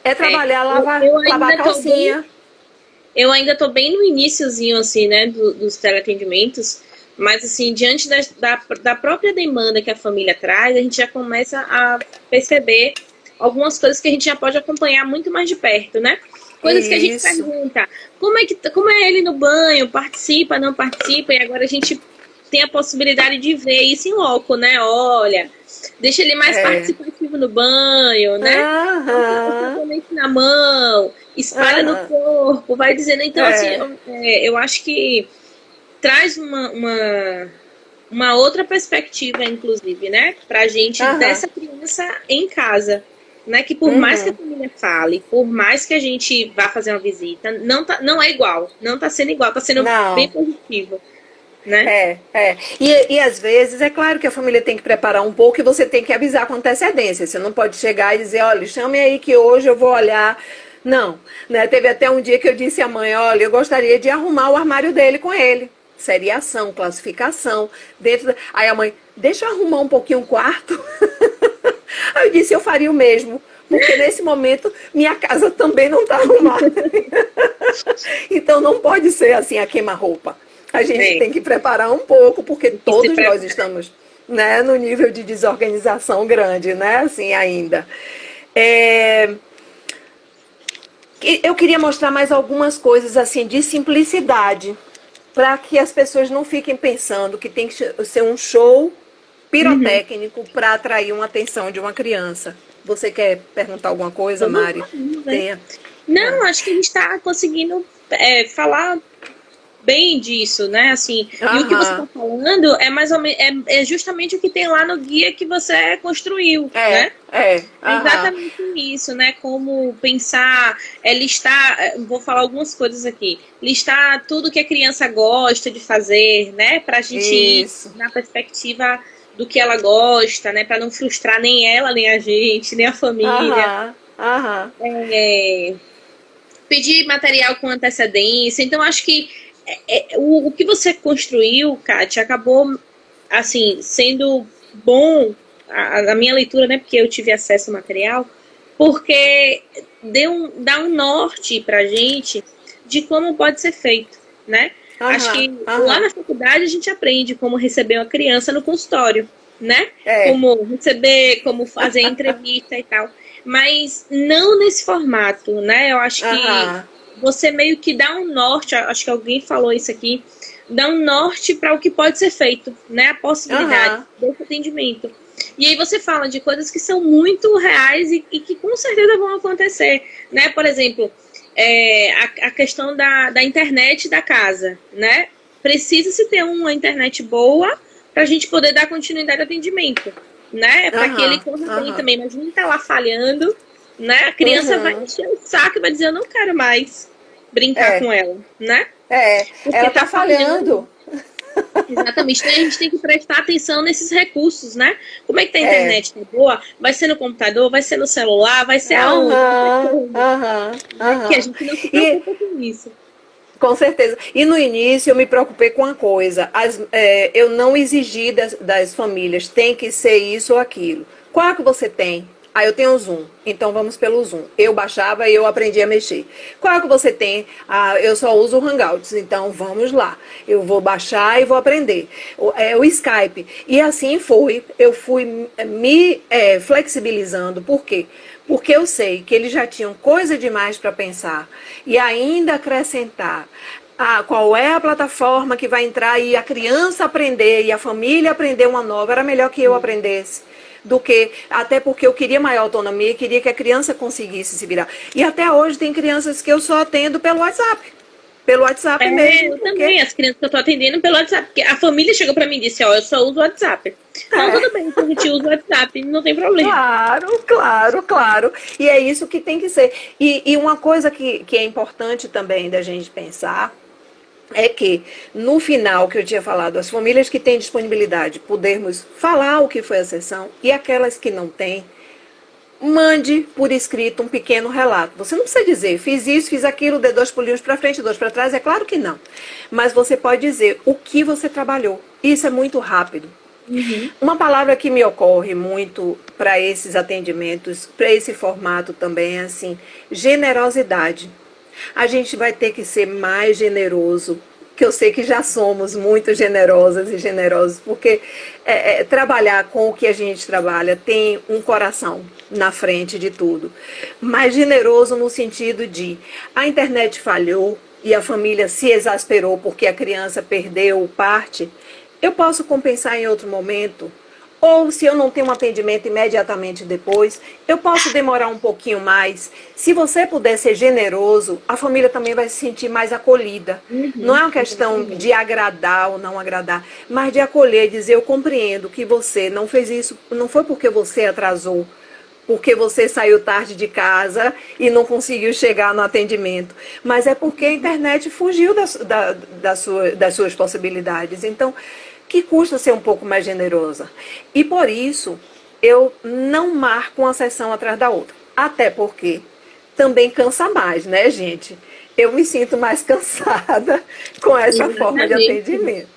É trabalhar, lavar a calcinha. Eu ainda estou bem no iniciozinho, assim, né, dos teleatendimentos, mas, assim, diante da própria demanda que a família traz, a gente já começa a perceber algumas coisas que a gente já pode acompanhar muito mais de perto, né? Coisas que a gente pergunta, como é ele no banho, participa, não participa, e agora a gente tem a possibilidade de ver isso em loco, né? Olha, deixa ele mais participativo no banho, né? Na mão, espalha no corpo, vai dizendo. Então, assim, eu acho que traz uma outra perspectiva, inclusive, né? Pra gente, dessa criança em casa. Né? Que por mais que a família fale, por mais que a gente vá fazer uma visita, não é igual. Não tá sendo igual, tá sendo bem positivo. Né? E às vezes, é claro que a família tem que preparar um pouco e você tem que avisar com antecedência. Você não pode chegar e dizer, olha, chame aí que hoje eu vou olhar. Não, né? Teve até um dia que eu disse à mãe, olha, eu gostaria de arrumar o armário dele com ele. Seriação, classificação. Aí a mãe, deixa eu arrumar um pouquinho o quarto. Aí eu disse, eu faria o mesmo. Porque nesse momento, minha casa também não está arrumada. Então não pode ser assim a queima-roupa. A gente tem que preparar um pouco, porque todos nós estamos, né, no nível de desorganização grande, né, assim, ainda. Eu queria mostrar mais algumas coisas, assim, de simplicidade, para que as pessoas não fiquem pensando que tem que ser um show pirotécnico para atrair uma atenção de uma criança. Você quer perguntar alguma coisa, Mari? Não, acho que a gente está conseguindo falar bem disso, né? Assim, e o que você está falando é mais ou menos é justamente o que tem lá no guia que você construiu, né? Exatamente isso, né? Como pensar, listar, vou falar algumas coisas aqui, listar tudo que a criança gosta de fazer, né? Pra gente ir na perspectiva do que ela gosta, né? Para não frustrar nem ela, nem a gente, nem a família. Pedir material com antecedência. Então, acho que o que você construiu, Kátia, acabou, assim, sendo bom, a minha leitura, né? Porque eu tive acesso ao material, porque dá um norte pra gente de como pode ser feito, né? Acho que lá na faculdade a gente aprende como receber uma criança no consultório, né? Como receber, como fazer entrevista e tal. Mas não nesse formato, né? Eu acho que você meio que dá um norte, acho que alguém falou isso aqui, dá um norte para o que pode ser feito, né? A possibilidade desse atendimento. E aí você fala de coisas que são muito reais e que com certeza vão acontecer, né? Por exemplo, a questão da internet da casa, né? Precisa-se ter uma internet boa para a gente poder dar continuidade ao atendimento, né? Para que ele corra bem também. Mas não tá lá falhando, né? A criança vai encher o saco e vai dizer, eu não quero mais brincar com ela, né? Porque ela tá falhando. Exatamente. Então a gente tem que prestar atenção nesses recursos, né? Como é que tá a internet? Tá boa? Vai ser no computador? Vai ser no celular? Vai ser aonde? Que a gente não se preocupa com isso. Com certeza. E no início eu me preocupei com uma coisa. Eu não exigi das famílias, tem que ser isso ou aquilo. Qual é que você tem? Eu tenho o Zoom, então vamos pelo Zoom. Eu baixava e eu aprendi a mexer. Qual é que você tem? Eu só uso o Hangouts, então vamos lá. Eu vou baixar e vou aprender. O Skype. E assim foi, eu fui me flexibilizando. Por quê? porque eu sei que eles já tinham coisa demais para pensar e ainda acrescentar qual é a plataforma que vai entrar e a criança aprender e a família aprender uma nova, era melhor que eu aprendesse. Do que, até porque eu queria maior autonomia e queria que a criança conseguisse se virar. E até hoje tem crianças que eu só atendo pelo WhatsApp. Pelo WhatsApp mesmo. Eu também, as crianças que eu tô atendendo pelo WhatsApp. Porque a família chegou pra mim e disse, ó, eu só uso o WhatsApp. Então, tudo bem, a gente usa o WhatsApp, não tem problema. Claro. E é isso que tem que ser. E uma coisa que é importante também da gente pensar é que, no final que eu tinha falado, as famílias que têm disponibilidade, podermos falar o que foi a sessão, e aquelas que não têm, mande por escrito um pequeno relato. Você não precisa dizer, fiz isso, fiz aquilo, dê 2 pulinhos para frente, 2 para trás, é claro que não. Mas você pode dizer o que você trabalhou. Isso é muito rápido. Uma palavra que me ocorre muito para esses atendimentos, para esse formato também é assim, generosidade. A gente vai ter que ser mais generoso, que eu sei que já somos muito generosas e generosos, porque trabalhar com o que a gente trabalha tem um coração na frente de tudo. Mas generoso no sentido de a internet falhou e a família se exasperou porque a criança perdeu parte, eu posso compensar em outro momento. Ou se eu não tenho um atendimento imediatamente depois, eu posso demorar um pouquinho mais. Se você puder ser generoso, a família também vai se sentir mais acolhida. Não é uma questão de agradar ou não agradar, mas de acolher, dizer, eu compreendo que você não fez isso, não foi porque você atrasou, porque você saiu tarde de casa e não conseguiu chegar no atendimento, mas é porque a internet fugiu das suas possibilidades. Então, que custa ser um pouco mais generosa. E por isso, eu não marco uma sessão atrás da outra. Até porque também cansa mais, né, gente? Eu me sinto mais cansada com essa forma de atendimento.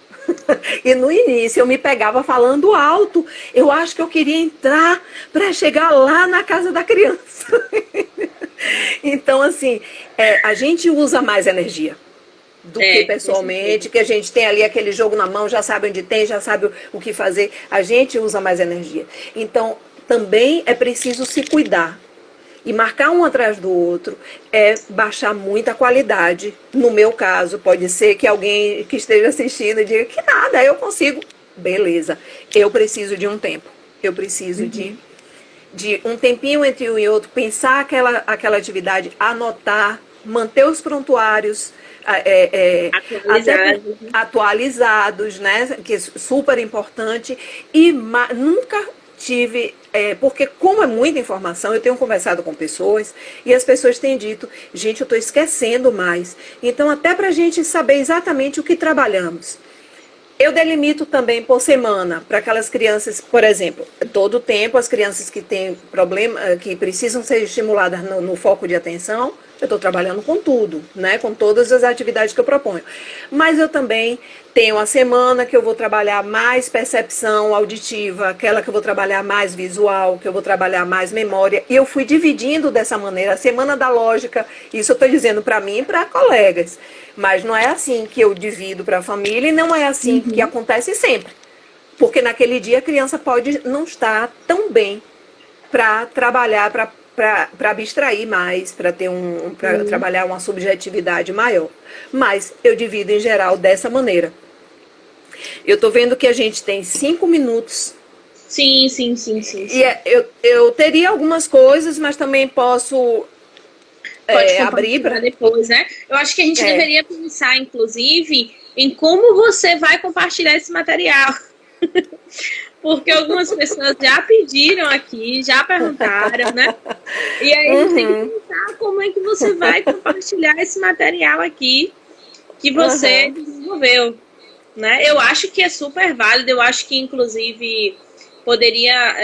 E no início eu me pegava falando alto. Eu acho que eu queria entrar para chegar lá na casa da criança. Então, assim, a gente usa mais energia do que pessoalmente, que a gente tem ali aquele jogo na mão, já sabe onde tem, já sabe o que fazer, a gente usa mais energia. Então, também é preciso se cuidar. E marcar um atrás do outro é baixar muito a qualidade. No meu caso, pode ser que alguém que esteja assistindo diga que nada, eu consigo. Beleza, eu preciso de um tempo. Eu preciso de um tempinho entre um e outro, pensar aquela atividade, anotar, manter os prontuários atualizados, né? Que é super importante. E nunca tive, porque como é muita informação, eu tenho conversado com pessoas e as pessoas têm dito, gente, eu estou esquecendo mais. Então, até para a gente saber exatamente o que trabalhamos. Eu delimito também por semana, para aquelas crianças, por exemplo, todo o tempo, as crianças que têm problema, que precisam ser estimuladas no foco de atenção, eu estou trabalhando com tudo, né? Com todas as atividades que eu proponho. Mas eu também tenho a semana que eu vou trabalhar mais percepção auditiva, aquela que eu vou trabalhar mais visual, que eu vou trabalhar mais memória. E eu fui dividindo dessa maneira. A semana da lógica, isso eu estou dizendo para mim e para colegas. Mas não é assim que eu divido para a família e não é assim que acontece sempre. Porque naquele dia a criança pode não estar tão bem para trabalhar, para abstrair mais, para ter trabalhar uma subjetividade maior. Mas eu divido em geral dessa maneira. Eu estou vendo que a gente tem 5 minutos. Sim. E eu teria algumas coisas, mas também posso abrir para depois, né? Eu acho que a gente deveria pensar, inclusive, em como você vai compartilhar esse material. Porque algumas pessoas já pediram aqui, já perguntaram, né? E aí a gente tem que pensar como é que você vai compartilhar esse material aqui que você desenvolveu, né? Eu acho que é super válido, eu acho que inclusive poderia...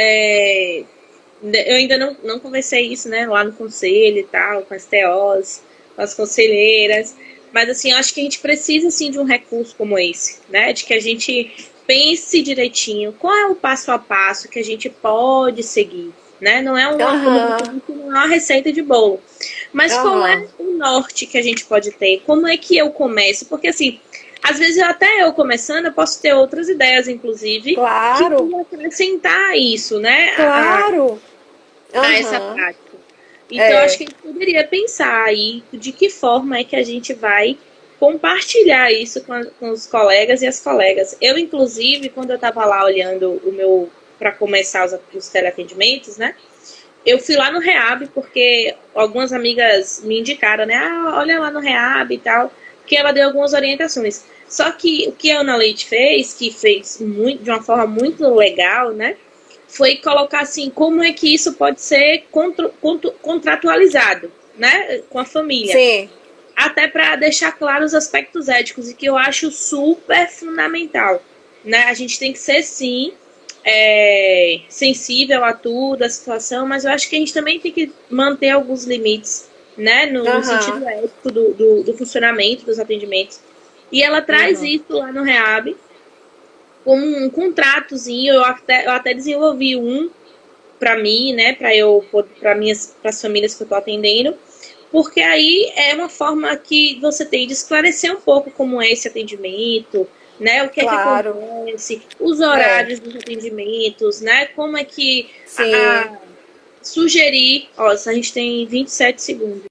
eu ainda não conversei isso, né? Lá no conselho e tal, com as TOs, com as conselheiras, mas assim, eu acho que a gente precisa assim, de um recurso como esse, né? De que a gente pense direitinho qual é o passo a passo que a gente pode seguir, né? Não é não é uma receita de bolo, mas qual é o norte que a gente pode ter? Como é que eu começo? Porque assim, às vezes até eu começando, eu posso ter outras ideias, inclusive, que vão acrescentar isso, né? Claro. A essa prática. Então, acho que a gente poderia pensar aí de que forma é que a gente vai compartilhar isso com os colegas e as colegas. Eu, inclusive, quando eu estava lá olhando para começar os teleatendimentos, né? Eu fui lá no Reab, porque algumas amigas me indicaram, né? Ah, olha lá no Reab e tal, que ela deu algumas orientações. Só que o que a Ana Leite fez, que fez de uma forma muito legal, né? Foi colocar assim, como é que isso pode ser contratualizado, né? Com a família. Sim. Até para deixar claro os aspectos éticos, e que eu acho super fundamental, né? A gente tem que ser, sim, sensível a tudo, a situação, mas eu acho que a gente também tem que manter alguns limites, né, no sentido ético do funcionamento dos atendimentos. E ela traz isso lá no Reab como um contratozinho. Eu até desenvolvi um para mim, né, para as famílias que eu estou atendendo, porque aí é uma forma que você tem de esclarecer um pouco como é esse atendimento, né? O que é que acontece, os horários dos atendimentos, né? Como é que sugerir. Ó, a gente tem 27 segundos.